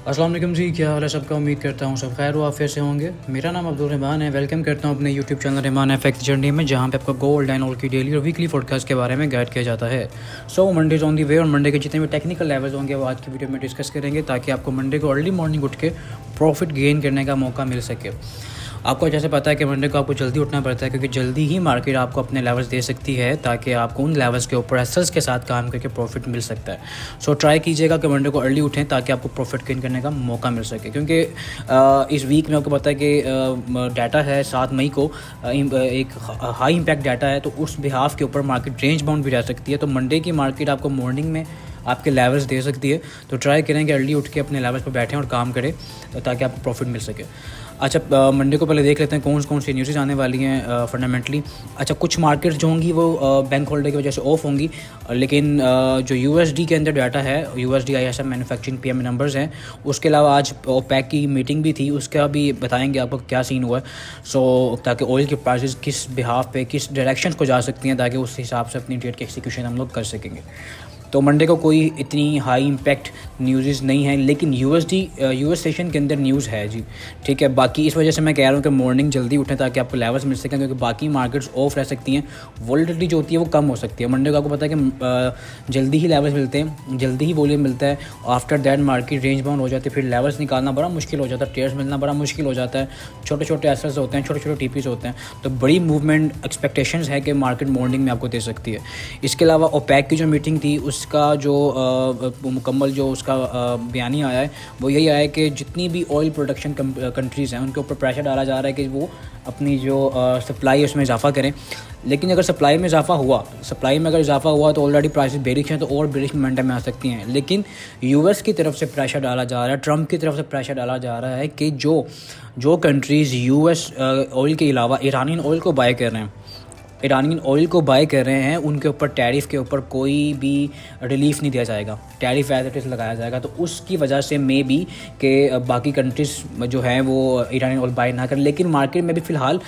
अस्सलाम वालेकुम जी, क्या हाल है सबका। उम्मीद करता हूँ सब खैर आफियत से होंगे। मेरा नाम अब्दुल रहमान है। वेलकम करता हूँ अपने YouTube channel Rahman FX journey में, जहाँ पे आपका गोल्ड एंड ऑयल की डेली और वीकली फोरकास्ट के बारे में गाइड किया जाता है। सो मंडे ऑन दी वे, और मंडे के जितने भी टेक्निकल लेवल्स होंगे वो आज की वीडियो में डिस्कस करेंगे, ताकि आपको मंडे को अर्ली मॉर्निंग उठ के प्रॉफिट गेन करने का मौका मिल सके। आपको जैसे पता है कि मंडे को आपको जल्दी उठना पड़ता है, क्योंकि जल्दी ही मार्केट आपको अपने लेवल्स दे सकती है, ताकि आपको उन लेवल्स के ऊपर एसेस के साथ काम करके प्रॉफिट मिल सकता है। सो ट्राई कीजिएगा कि मंडे को अर्ली उठें, ताकि आपको प्रॉफिट गेन करने का मौका मिल सके। क्योंकि इस वीक में आपको पता है कि डाटा है 7 मई को, एक हाई इम्पैक्ट डाटा है, तो उस बिहाफ के ऊपर मार्केट रेंज बाउंड भी रह सकती है। तो मंडे की मार्केट आपको मॉर्निंग में आपके लेवल्स दे सकती है। तो ट्राई करें कि अर्ली उठ के अपने लेवल्स पर बैठें और काम करें, ताकि आपको प्रॉफिट मिल सके। अच्छा, मंडे को पहले देख लेते हैं कौन सी न्यूज़ आने वाली हैं फंडामेंटली। अच्छा, कुछ मार्केट्स जो होंगी वो बैंक हॉलिडे की वजह से ऑफ होंगी, लेकिन जो यूएसडी के अंदर डाटा है, USD ISM manufacturing PMA numbers हैं, उसके अलावा आज ओपेक की मीटिंग भी थी, उसका भी बताएंगे आपको क्या सीन हुआ है। सो ताकि ऑयल की प्राइसेस किस बिहाफ पे, किस डायरेक्शन को जा सकती हैं, ताकि उस हिसाब से अपनी ट्रेड की एक्सिक्यूशन हम लोग कर सकेंगे। तो मंडे को कोई इतनी हाई इम्पैक्ट न्यूज़ नहीं है, लेकिन यूएस सेशन के अंदर न्यूज़ है जी, ठीक है। बाकी इस वजह से मैं कह रहा हूँ कि मॉर्निंग जल्दी उठें, ताकि आपको लेवल्स मिल सकें, क्योंकि बाकी मार्केट्स ऑफ रह सकती हैं, वॉलेटिलिटी जो होती है वो कम हो सकती है। मंडे को आपको पता है कि जल्दी ही लेवल्स मिलते हैं, जल्दी ही वॉल्यूम मिलता है। After that market range bound हो जाती है, फिर लेवल्स निकालना बड़ा मुश्किल हो जाता है, ट्रेड्स मिलना बड़ा मुश्किल हो जाता है। छोटे छोटे एसेट्स होते हैं, छोटे छोटे टीपीस होते हैं, तो बड़ी मूवमेंट एक्सपेक्टेशंस है कि मार्केट मॉर्निंग में आपको दे सकती है। इसके अलावा ओपेक की जो मीटिंग थी, उसका जो मुकम्मल जो उसका बयानी आया है, वो यही आया है कि जितनी भी ऑयल प्रोडक्शन कंट्रीज़ हैं उनके ऊपर प्रेशर डाला जा रहा है कि वो अपनी जो सप्लाई है उसमें इजाफा करें। लेकिन अगर सप्लाई में इजाफा हुआ तो ऑलरेडी प्राइसेस बेरिश हैं, तो और बेरिश मोमेंटम में आ सकती हैं। लेकिन यूएस की तरफ से प्रेशर डाला जा रहा है, ट्रंप की तरफ से प्रेशर डाला जा रहा है कि जो कंट्रीज़ यूएस ऑयल के अलावा ईरानियन ऑयल को बाय कर रहे हैं, उनके ऊपर टैरिफ के ऊपर कोई भी रिलीफ नहीं दिया जाएगा, टैरिफ एज इट इज़ लगाया जाएगा। तो उसकी वजह से मे बी कि बाकी कंट्रीज़ जो हैं वो ईरानियन ऑयल बाय ना करें, लेकिन मार्केट में भी फ़िलहाल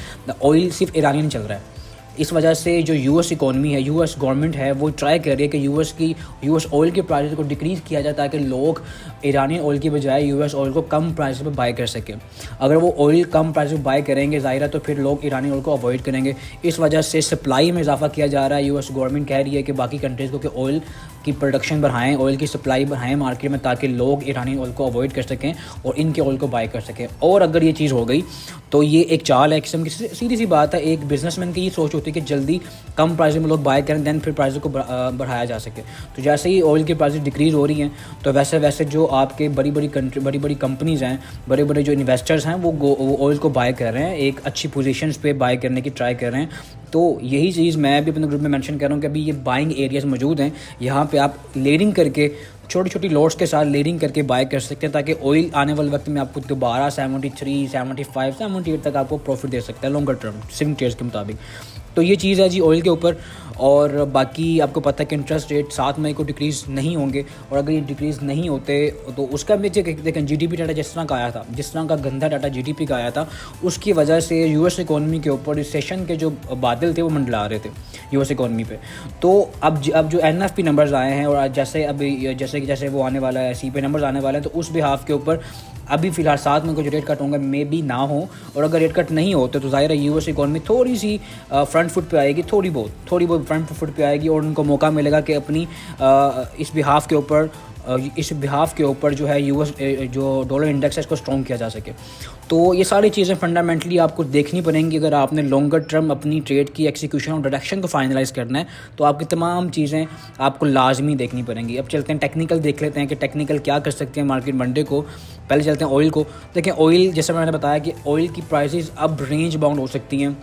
ऑयल सिर्फ ईरानियन चल रहा है। इस वजह से जो यूएस इकॉनमी है, यूएस गवर्नमेंट है, वो ट्राई कर रही है कि यूएस ऑयल के प्राइस को डिक्रीज़ किया जाए, ताकि लोग ईरानी ऑयल की बजाय यूएस ऑयल को कम प्राइस पे बाय कर सकें। अगर वो ऑयल कम प्राइस पे बाय करेंगे, ज़ाहिर है, तो फिर लोग ईरानी ऑयल को अवॉइड करेंगे। इस वजह से सप्लाई में इजाफा किया जा रहा है। यूएस गवर्नमेंट कह रही है कि बाकी कंट्रीज़ को कि ऑयल की प्रोडक्शन बढ़ाएं, ऑयल की सप्लाई बढ़ाएं मार्केट में, ताकि लोग ईरानी ऑयल को अवॉइड कर सकें और इनके ऑयल को बाय कर सकें। और अगर ये चीज़ हो गई तो ये एक चाल है, किस्म की सीधी सी बात है। एक बिजनेसमैन की ये सोच होती है कि जल्दी कम प्राइस में लोग बाय करें, दैन फिर प्राइस को बढ़ाया जा सके। तो जैसे ही ऑयल की प्राइस डिक्रीज़ हो रही हैं, तो वैसे वैसे जो आपके बड़ी बड़ी कंपनीज़ हैं, बड़े बड़े जो इन्वेस्टर्स हैं, वो ऑयल को बाय कर रहे हैं, एक अच्छी पोजीशंस पे बाय करने की ट्राई कर रहे हैं। तो यही चीज़ मैं भी अपने ग्रुप में मेंशन कर रहा हूँ कि अभी ये बाइंग एरियाज़ मौजूद हैं, यहाँ पे आप लेयरिंग करके छोटी छोटी लॉट्स के साथ लेयरिंग करके बाय कर सकते हैं, ताकि ऑयल आने वाले वक्त में आपको दोबारा 73, 75, 78 तक आपको प्रॉफिट दे सकता है लॉन्गर टर्म स्विंग ट्रेड्स के मुताबिक। तो ये चीज़ है जी ऑयल के ऊपर। और बाकी आपको पता है कि इंटरेस्ट रेट 7 मई को डिक्रीज़ नहीं होंगे, और अगर ये डिक्रीज़ नहीं होते तो उसका भी देखें जीडीपी डाटा जिस तरह का आया था, जिस तरह का गंदा डाटा जीडीपी का आया था, उसकी वजह से यूएस इकॉनमी के ऊपर रिसेशन के जो बादल थे वो मंडला रहे थे यूएस इकॉनमी पे। तो अब जो एनएफपी नंबर्स आए हैं, और जैसे वो आने वाला है, सीपीआई नंबर्स आने वाले हैं, तो उस बिहाफ के ऊपर अभी फ़िलहाल 7 मई को जो रेट कट होंगे मे भी ना हो। और अगर रेट कट नहीं होते तो ज़ाहिर है यूएस इकॉनमी थोड़ी सी फ्रंट फुट पे आएगी, थोड़ी बहुत फ्रंट फुट पे आएगी, और उनको मौका मिलेगा कि अपनी इस बिहाफ के ऊपर जो है यूएस जो डॉलर इंडेक्स है इसको स्ट्रॉन्ग किया जा सके। तो ये सारी चीज़ें फंडामेंटली आपको देखनी पड़ेंगी अगर आपने लॉन्गर टर्म अपनी ट्रेड की एक्सिक्यूशन और डायरेक्शन को फाइनलाइज़ करना है, तो आपकी तमाम चीज़ें आपको लाजमी देखनी पड़ेंगी। अब चलते हैं टेक्निकल देख लेते हैं कि टेक्निकल क्या कर सकते हैं मार्केट मंडे को। पहले चलते हैं ऑयल को। देखें ऑयल, जैसे मैंने बताया कि ऑयल की प्राइसेस अब रेंज बाउंड हो सकती हैं,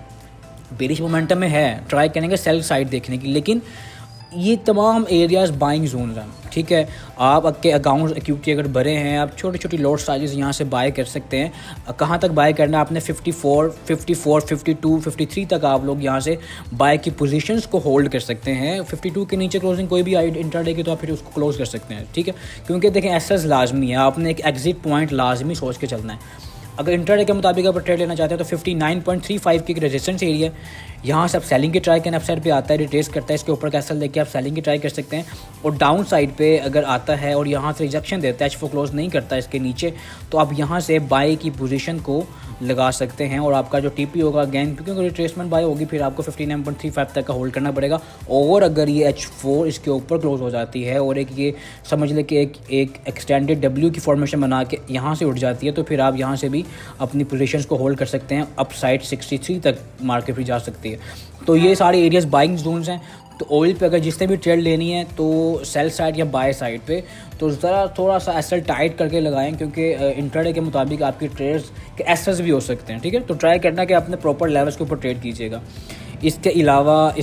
बेरिश मोमेंटम में है, ट्राई करेंगे सेल साइड देखने की, लेकिन ये तमाम एरियाज़ बाइंग जोन्स हैं, ठीक है। आप आपके अकाउंट एक्यूटी अगर भरे हैं, आप छोटी छोटी लॉट साइजेस यहाँ से बाय कर सकते हैं। कहाँ तक बाय करना है आपने? 54, 52, 53 तक आप लोग यहाँ से बाय की पोजीशंस को होल्ड कर सकते हैं। 52 के नीचे क्लोजिंग कोई भी आई इंट्राडे की, तो आप फिर उसको क्लोज कर सकते हैं, ठीक है। क्योंकि देखें एसेस लाजमी है, आपने एक एग्जिट पॉइंट लाजमी सोच के चलना है। अगर इंट्राडे के मुताबिक आप ट्रेड लेना चाहते हैं तो 59.35 की रेजिस्टेंस एरिया है, यहाँ से आप सेलिंग की ट्राई करें। अप साइड पे आता है, रिट्रेस करता है, इसके ऊपर कैसल लेके आप सेलिंग की ट्राई कर सकते हैं। और डाउन साइड पे अगर आता है और यहाँ से रिजेक्शन देता है, H4 क्लोज नहीं करता है इसके नीचे, तो आप यहाँ से बाई की पोजीशन को लगा सकते हैं। और आपका जो टीपी होगा अगेन, क्योंकि अगर रिट्रेसमेंट बाय होगी फिर आपको 59.35 तक का होल्ड करना पड़ेगा। और अगर ये H4 इसके ऊपर क्लोज हो जाती है और एक ये समझ ले कि एक एक्सटेंडेड डब्ल्यू की फॉर्मेशन बना के यहाँ से उठ जाती है, तो फिर आप यहाँ से भी अपनी पोजीशंस को होल्ड कर सकते हैं। अप साइड 63 तक मार्केट भी जा सकती है। तो ये सारे एरियाज़ बाइंग जोन्स हैं। तो ऑयल पे अगर जिसने भी ट्रेड लेनी है तो सेल साइड या बाय साइड पे तो ज़रा थोड़ा सा एसल टाइट करके लगाएं, क्योंकि इंट्राडे के मुताबिक आपकी ट्रेड्स के एसेस भी हो सकते हैं। ठीक है, तो ट्राई करना कि आपने प्रॉपर लेवल्स के ऊपर ट्रेड कीजिएगा। इसके अलावा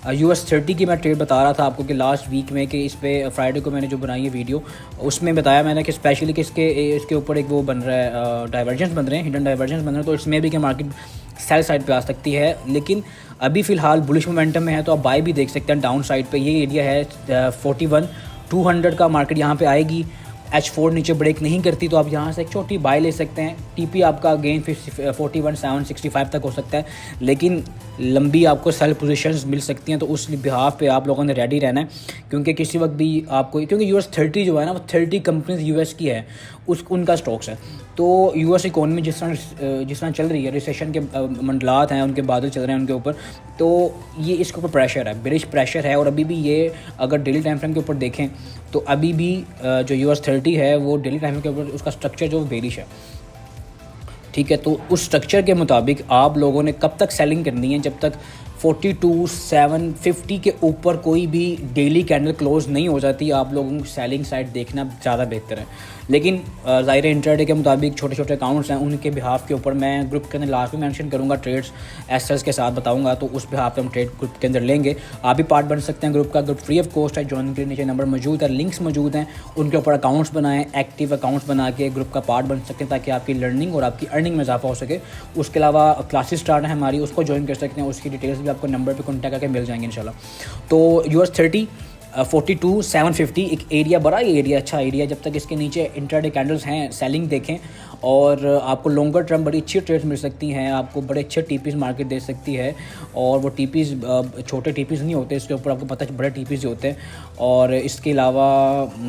US30 की मैं ट्रेड बता रहा था आपको कि लास्ट वीक में, कि इस पे फ्राइडे को मैंने जो बनाई है वीडियो, उसमें बताया मैंने कि स्पेशली कि इसके ऊपर एक वो बन रहा है, डाइवर्जेंस बन रहे हैं, हिडन डाइवर्जेंस बन रहे हैं। तो इसमें भी कि मार्केट सेल साइड पे आ सकती है, लेकिन अभी फ़िलहाल बुलिश मोमेंटम में है, तो आप बाय भी देख सकते हैं। डाउन साइड पे ये एरिया है 41,200 का, मार्केट यहाँ पे आएगी। H4 नीचे ब्रेक नहीं करती तो आप यहाँ से एक छोटी बाय ले सकते हैं। टीपी आपका अगेन 41,765 तक हो सकता है, लेकिन लंबी आपको सेल पोजीशंस मिल सकती हैं। तो उस बिहाफ पे आप लोगों ने रेडी रहना है, क्योंकि किसी वक्त भी आपको, क्योंकि US30 जो है ना वो 30 कंपनीज US की है, उनका स्टॉक्स है। तो US इकोनॉमी जिस तरह चल रही है, रिसेशन के मंडलात हैं, उनके बादल चल रहे हैं उनके ऊपर, तो ये इसके ऊपर प्रेशर है, बेरिश प्रेशर है। और अभी भी ये अगर डेली टाइम फ्रेम के ऊपर देखें तो अभी भी जो US30 है वो डेली टाइम के ऊपर उसका स्ट्रक्चर जो बेरिश है। ठीक है, तो उस स्ट्रक्चर के मुताबिक आप लोगों ने कब तक सेलिंग करनी है, जब तक 42,750 के ऊपर कोई भी डेली कैंडल क्लोज नहीं हो जाती, आप लोगों को सेलिंग साइड देखना ज़्यादा बेहतर है। लेकिन ज़ाहिर इंट्राडे के मुताबिक छोटे छोटे अकाउंट्स हैं, उनके बिहाफ के ऊपर मैं ग्रुप के अंदर लास्ट में मेंशन करूंगा, ट्रेड्स एसेस के साथ बताऊंगा, तो उस बिहाफ पे हम ट्रेड ग्रुप के अंदर लेंगे। आप भी पार्ट बन सकते हैं ग्रुप का। ग्रुप फ्री ऑफ कॉस्ट है, ज्वाइन के नीचे नंबर मौजूद है, लिंक्स मौजूद हैं, उनके ऊपर अकाउंट्स बनाएं, एक्टिव अकाउंट्स बना के ग्रुप का पार्ट बन सकते हैं, ताकि आपकी लर्निंग और आपकी अर्निंग में इजाफा हो सके। उसके अलावा क्लासेस स्टार्ट है हमारी, उसको ज्वाइन कर सकते हैं, उसकी डिटेल्स भी आपको नंबर पर कॉन्टैक्ट करके मिल जाएंगे इंशाल्लाह। तो US30 42,750 एक एरिया, बड़ा एरिया, अच्छा एरिया। जब तक इसके नीचे इंट्राडे कैंडल्स हैं, सेलिंग देखें, और आपको लॉन्गर टर्म बड़ी अच्छी ट्रेड्स मिल सकती हैं, आपको बड़े अच्छे टीपीज़ मार्केट दे सकती है। और वो टीपीज़ छोटे टीपीज़ नहीं होते, इसके ऊपर आपको पता है बड़े टीपीज़ होते हैं। और इसके अलावा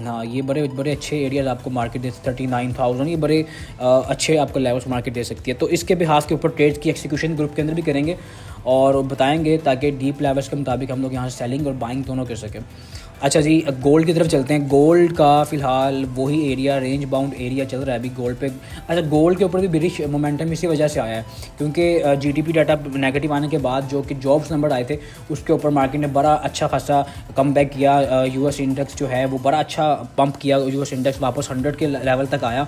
हाँ, ये बड़े अच्छे एरियाज़ आपको मार्केट दे 39,000, ये बड़े अच्छे आपको लेवल्स मार्केट दे सकती है। तो इसके बिहाफ के ऊपर ट्रेड्स की एक्सिक्यूशन ग्रुप के अंदर भी करेंगे और बताएंगे, ताकि डीप लेवल्स के मुताबिक हम लोग यहाँ से सेलिंग और बाइंग दोनों कर सकें। अच्छा जी, गोल्ड की तरफ चलते हैं। गोल्ड का फ़िलहाल वही एरिया, रेंज बाउंड एरिया चल रहा है अभी गोल्ड पे। अच्छा, गोल्ड के ऊपर भी बेरिश मोमेंटम इसी वजह से आया है, क्योंकि GDP डाटा नेगेटिव आने के बाद जो कि जॉब्स नंबर आए थे, उसके ऊपर मार्केट ने बड़ा अच्छा खासा कम बैक किया। US इंडेक्स जो है वो बड़ा अच्छा पंप किया, US इंडेक्स वापस 100 के लेवल तक आया।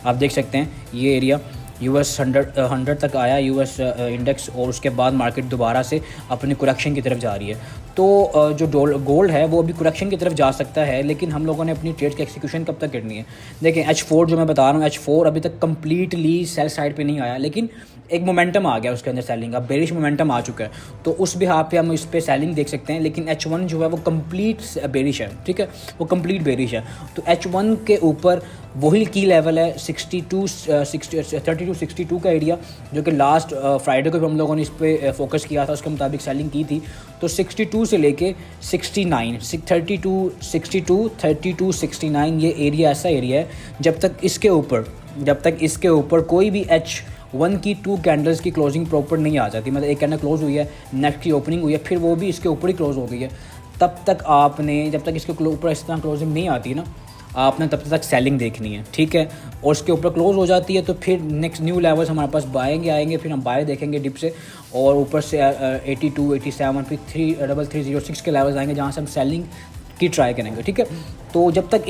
आप देख सकते हैं ये एरिया US 100 तक आया US इंडेक्स, और उसके बाद मार्केट दोबारा से अपनी करेक्शन की तरफ जा रही है। तो जो गोल्ड है वो अभी करेक्शन की तरफ जा सकता है, लेकिन हम लोगों ने अपनी ट्रेड की एक्सिक्यूशन कब तक करनी है। देखें, H4 जो मैं बता रहा हूँ, H4 अभी तक कम्प्लीटली सेल साइड पे नहीं आया, लेकिन एक मोमेंटम आ गया उसके अंदर सेलिंग का, बेरिश मोमेंटम आ चुका है। तो उस बिहाफ पे हम इस पे सेलिंग देख सकते हैं। लेकिन H1 जो है वो कंप्लीट बेरिश है, ठीक है, वो कंप्लीट बेरिश है। तो H1 के ऊपर वही की लेवल है 32-62 का एरिया, जो कि लास्ट फ्राइडे को भी हम लोगों ने इस पर फोकस किया था, उसके मुताबिक सेलिंग की थी। तो 62 से लेके 69, 32, 69 ये एरिया ऐसा एरिया है, जब तक इसके ऊपर कोई भी H1 की 2 कैंडल्स की क्लोजिंग प्रॉपर नहीं आ जाती, मतलब एक कैंडल क्लोज हुई है, नेक्स्ट की ओपनिंग हुई है, फिर वो भी इसके ऊपर ही क्लोज हो गई है, तब तक आपने, जब तक इसके ऊपर इस तरह क्लोजिंग नहीं आती ना, आपने तब तक सेलिंग देखनी है, ठीक है। और उसके ऊपर क्लोज हो जाती है तो फिर नेक्स्ट न्यू लेवल्स हमारे पास आएंगे, फिर हम बाय देखेंगे डिप से, और ऊपर से 82, 87, फिर 3306 के लेवल्स आएंगे, जहाँ से हम सेलिंग की ट्राई करेंगे, ठीक है। तो जब तक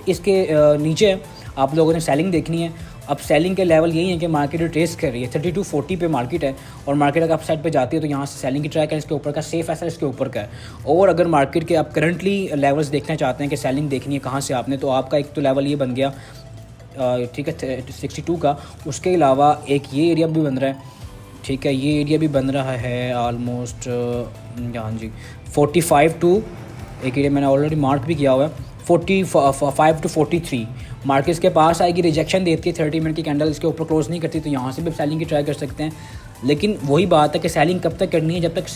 इसके नीचे आप लोगों ने सेलिंग देखनी है। अब सेलिंग के लेवल यही है कि मार्केट रिट्रेस कर रही है, 3240 पे मार्केट है, और मार्केट अगर अपसाइड पे जाती है तो यहाँ से सेलिंग की ट्राई करें। इसके ऊपर का सेफ ऐसा इसके ऊपर का है। और अगर मार्केट के आप करंटली लेवल्स देखना चाहते हैं कि सेलिंग देखनी है कहाँ से आपने, तो आपका एक तो लेवल ये बन गया, ठीक है, 62 का। उसके अलावा एक ये एरिया भी बन रहा है, ठीक है, ये एरिया भी बन रहा है ऑलमोस्ट, हाँ जी, 45 टू, एक एरिया मैंने ऑलरेडी मार्क भी किया हुआ है, 45 to 43 मार्केट के पास आएगी, रिजेक्शन देती है 30 मिनट की कैंडल, इसके ऊपर क्लोज नहीं करती, तो यहाँ से भी सेलिंग की ट्राई कर सकते हैं। लेकिन वही बात है कि सेलिंग कब तक करनी है, जब तक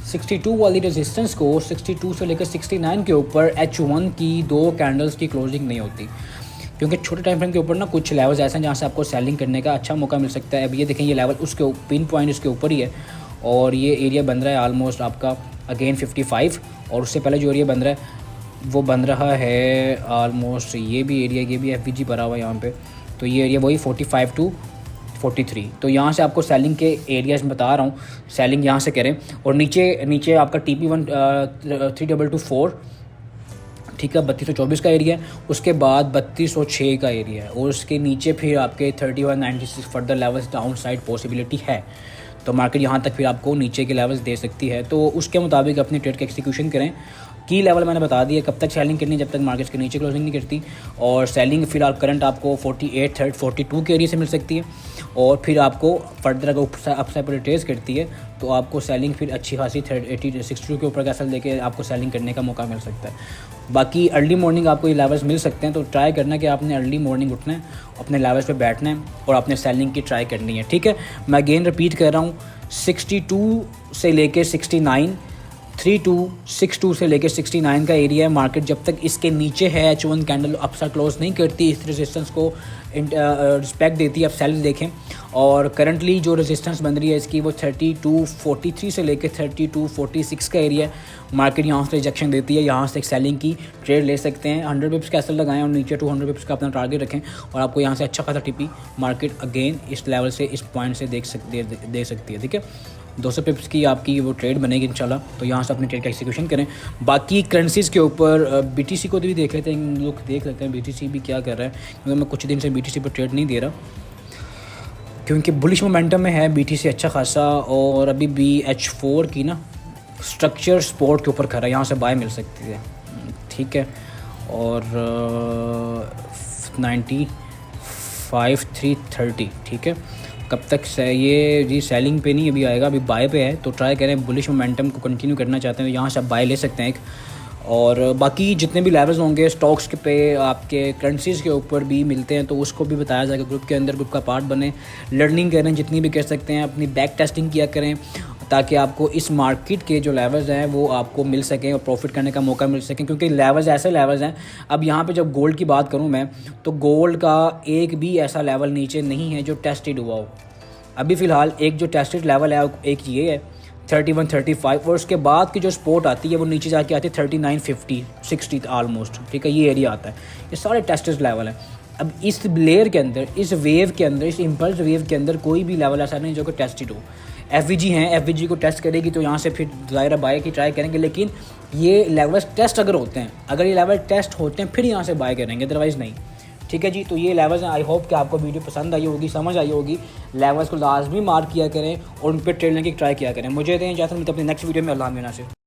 62 वाली रेजिस्टेंस को 62 से लेकर 69 के ऊपर H1 की 2 कैंडल्स की क्लोजिंग नहीं होती, क्योंकि छोटे टाइम फ्रेम के ऊपर ना कुछ लेवल्स ऐसे हैं जहाँ से आपको सेलिंग करने का अच्छा मौका मिल सकता है। अब ये देखें, ये लेवल उसके पिन पॉइंट उसके ऊपर ही है और ये एरिया बन रहा है ऑलमोस्ट आपका अगेन 55, और उससे पहले जो एरिया बन रहा है वो बन रहा है ऑलमोस्ट ये भी एरिया, ये भी FVG भरा हुआ है यहाँ पे, तो ये एरिया वही 45 to 43। तो यहाँ से आपको सेलिंग के एरियाज बता रहा हूँ, सेलिंग यहाँ से करें। और नीचे आपका TP1 3224, ठीक है, 3224 का एरिया है, उसके बाद 3206 का एरिया है, और उसके नीचे फिर आपके 3196 further levels down side possibility है। तो मार्केट यहाँ तक फिर आपको नीचे के लेवल्स दे सकती है, तो उसके मुताबिक अपनी ट्रेड का एक्सिक्यूशन करें। की लेवल मैंने बता दिया, कब तक सेलिंग करनी है, जब तक मार्केट के नीचे क्लोजिंग नहीं करती। और सेलिंग फिलहाल करंट आपको 48 42 के एरिया से मिल सकती है, और फिर आपको फर्दर अगर अपसाइड पर ट्रेस करती है तो आपको सेलिंग फिर अच्छी खासी 62 के ऊपर कैसल देके आपको सेलिंग करने का मौका मिल सकता है। बाकी अर्ली मॉर्निंग आपको ये लेवल्स मिल सकते हैं, तो ट्राई करना कि आपने अर्ली मॉर्निंग उठना है, अपने लेवल्स पे बैठना है और अपने सेलिंग की ट्राई करनी है, ठीक है। मैं अगेन रिपीट कर रहा हूँ, 62 से लेके 69, 3262 से लेकर 69 का एरिया है। मार्केट जब तक इसके नीचे है, H1 कैंडल अपसाइड क्लोज नहीं करती, इस रेजिस्टेंस को रिस्पेक्ट देती है। आप सेल देखें, और करंटली जो रेजिस्टेंस बन रही है इसकी वो 3243 से लेकर 3246 का एरिया है। मार्केट यहाँ से रिजेक्शन देती है, यहाँ से एक सेलिंग की ट्रेड ले सकते हैं। 100 पिप्स कैसे लगाएं और नीचे 200 पिप्स का अपना टारगेट रखें, और आपको यहाँ से अच्छा खासा टिपी मार्केट अगेन इस लेवल से, इस पॉइंट से दे सकती है, ठीक है। 200 पिप्स की आपकी वो ट्रेड बनेगी इंशाल्लाह, तो यहाँ से अपनी ट्रेड का एक्सिक्यूशन करें। बाकी करेंसीज़ के ऊपर BTC को भी देख लेते हैं, लोग देख लेते हैं BTC भी क्या कर रहा है, क्योंकि मैं कुछ दिन से BTC पर ट्रेड नहीं दे रहा, क्योंकि बुलिश मोमेंटम में है BTC अच्छा खासा, और अभी भी H4 की ना स्ट्रक्चर सपोर्ट के ऊपर खड़ा है, यहाँ से बाय मिल सकती है, ठीक है। और 95,330, ठीक है। कब तक से ये जी सेलिंग पे नहीं अभी आएगा, अभी बाय पे है, तो ट्राई करें। बुलिश मोमेंटम को कंटिन्यू करना चाहते हैं तो यहाँ से आप बाय ले सकते हैं एक। और बाकी जितने भी लेवल्स होंगे स्टॉक्स के पे, आपके करेंसीज़ के ऊपर भी मिलते हैं, तो उसको भी बताया जाएगा ग्रुप के अंदर। ग्रुप का पार्ट बने, लर्निंग करें जितनी भी कर सकते हैं, अपनी बैक टेस्टिंग किया करें, ताकि आपको इस मार्केट के जो लेवल्स हैं वो आपको मिल सकें और प्रॉफिट करने का मौका मिल सके, क्योंकि लेवल्स ऐसे लेवल्स हैं। अब यहाँ पे जब गोल्ड की बात करूँ मैं, तो गोल्ड का एक भी ऐसा लेवल नीचे नहीं है जो टेस्टेड हुआ हो। अभी फ़िलहाल एक जो टेस्टेड लेवल है एक ये है 31 35, और उसके बाद की जो सपोर्ट आती है वो नीचे जाके आती है 39 50 60 ऑलमोस्ट, ठीक है, ये एरिया आता है। ये सारे टेस्टेड लेवल हैं। अब इस लेयर के अंदर, इस वेव के अंदर, इस इम्पल्स वेव के अंदर कोई भी लेवल ऐसा नहीं जो कि टेस्टेड हो। FVG हैं, FVG को टेस्ट करेगी तो यहाँ से फिर ज़ाहिर बाय की ट्राई करेंगे, लेकिन ये लेवल्स टेस्ट अगर होते हैं, अगर ये लेवल टेस्ट होते हैं फिर यहाँ से बाय करेंगे, अदरवाइज़ नहीं, ठीक है जी। तो ये लेवल्स हैं। आई होप कि आपको वीडियो पसंद आई होगी, समझ आई होगी। लेवल्स को लाजमी मार्क किया करें और उन पर ट्रेड लेने की ट्राई किया करें। मुझे दें इजाज़त, मिलते हैं अपने नेक्स्ट वीडियो में। अल्लाह हाफ़िज़।